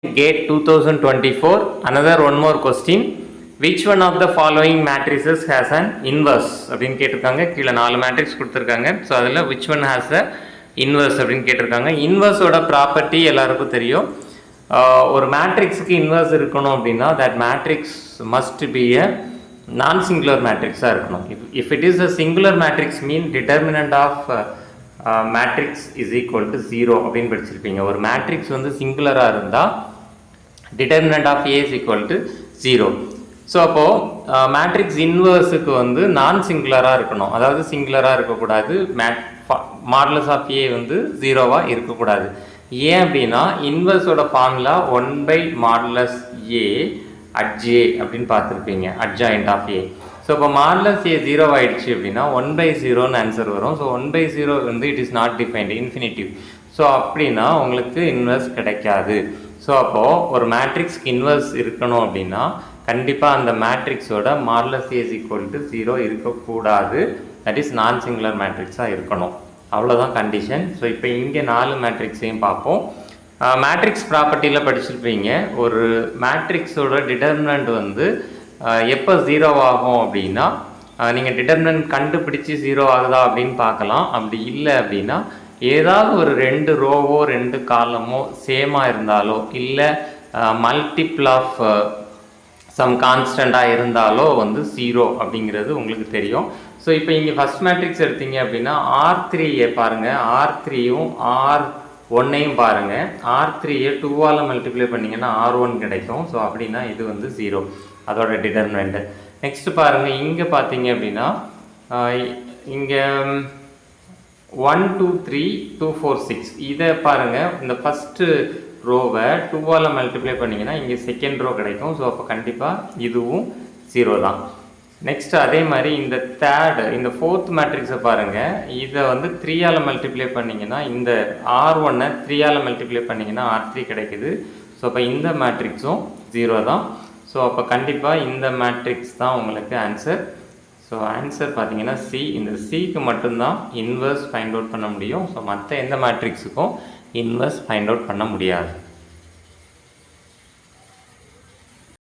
GATE 2024, another one more question. Which one of the following matrices has an inverse? அப்படின்னு கேட்டிருக்காங்க. கீழே 4 matrix கொடுத்துருக்காங்க. So அதில் which one has a inverse அப்படின்னு கேட்டிருக்காங்க. இன்வர்ஸோட ப்ராப்பர்ட்டி எல்லாருக்கும் தெரியும். ஒரு மேட்ரிக்ஸுக்கு இன்வர்ஸ் இருக்கணும் அப்படின்னா that matrix must be a non-singular matrixாக இருக்கணும். If it is a singular matrix mean determinant of matrix is equal to 0 அப்படின்னு படிச்சிருப்பீங்க. ஒரு மேட்ரிக்ஸ் வந்து சிங்குலராக இருந்தால் determinant of A is equal to 0. So அப்போது மேட்ரிக்ஸ் இன்வர்ஸுக்கு வந்து நான் சிங்குலராக இருக்கணும், அதாவது சிங்குலராக இருக்கக்கூடாது. மாடுலஸ் ஆஃப் ஏ வந்து 0வாக இருக்கக்கூடாது. ஏன் அப்படின்னா இன்வர்ஸோட ஃபார்முலா 1/மாடுலஸ் ஏ அட் ஜே அப்படின்னு பார்த்துருப்பீங்க, அட்ஜாயிண்ட் ஆஃப் ஏ. ஸோ இப்போ மாடுலஸ் ஏ 0 ஆகிடுச்சு அப்படின்னா 1/0ன்னு ஆன்சர் வரும். ஸோ 1/0 வந்து it is not defined, infinitive. So அப்படின்னா உங்களுக்கு இன்வர்ஸ் கிடைக்காது. ஸோ அப்போது ஒரு மேட்ரிக்ஸ்க்கு இன்வர்ஸ் இருக்கணும் அப்படின்னா கண்டிப்பாக அந்த மேட்ரிக்ஸோட modulus A is equal to 0 இருக்கக்கூடாது. தட் இஸ் நான் சிங்குலர் மேட்ரிக்ஸாக இருக்கணும். அவ்வளோதான் கண்டிஷன். ஸோ இப்போ இங்கே 4 மேட்ரிக்ஸையும் பார்ப்போம். மேட்ரிக்ஸ் ப்ராப்பர்ட்டியில் படிச்சிருப்பீங்க, ஒரு மேட்ரிக்ஸோட டிட்டர்மினன்ட் வந்து எப்போ 0 ஆகும் அப்படின்னா நீங்கள் டிட்டர்மினன்ட் கண்டுபிடிச்சி 0 ஆகுதா அப்படின்னு பார்க்கலாம். அப்படி இல்லை அப்படின்னா ஏதாவது ஒரு 2 ரோவோ 2 காலமோ சேமாக இருந்தாலோ இல்லை மல்டிபிள் ஆஃப் சம் கான்ஸ்டண்ட்டாக இருந்தாலோ வந்து 0 அப்படிங்கிறது உங்களுக்கு தெரியும். ஸோ இப்போ இங்கே ஃபஸ்ட் மேட்ரிக்ஸ் எடுத்தீங்க அப்படின்னா R3 பாருங்கள், R3யும் R1ஐயும் பாருங்கள். R3 2ஆல் மல்டிப்ளை பண்ணிங்கன்னா R1 கிடைக்கும். ஸோ அப்படின்னா இது வந்து 0, அதோட டிட்டர்மினன்ட். நெக்ஸ்ட் பாருங்கள், இங்கே பார்த்தீங்க அப்படின்னா இங்கே 1 2 3 2 4 6 இதை பாருங்கள். இந்த ஃபஸ்ட்டு ரோவை 2ஆல் மல்டிப்ளை பண்ணிங்கன்னா இங்கே செகண்ட் ரோ கிடைக்கும். ஸோ அப்போ கண்டிப்பாக இதுவும் 0 தான். நெக்ஸ்ட் அதே மாதிரி இந்த இந்த ஃபோர்த் மேட்ரிக்ஸை பாருங்கள், இதை வந்து 3ஆல் மல்டிப்ளை பண்ணிங்கன்னா இந்த R1ஐ 3ஆல் மல்டிப்ளை பண்ணிங்கன்னா R3 கிடைக்குது. ஸோ அப்போ இந்த மேட்ரிக்ஸும் 0 தான். ஸோ அப்போ கண்டிப்பாக இந்த மேட்ரிக்ஸ் தான் உங்களுக்கு ஆன்சர். ஸோ ஆன்சர் பார்த்தீங்கன்னா சி. இந்த சிக்கு மட்டும்தான் இன்வர்ஸ் ஃபைண்ட் அவுட் பண்ண முடியும். ஸோ மற்ற எந்த மேட்ரிக்ஸுக்கும் இன்வர்ஸ் ஃபைண்ட் அவுட் பண்ண முடியாது.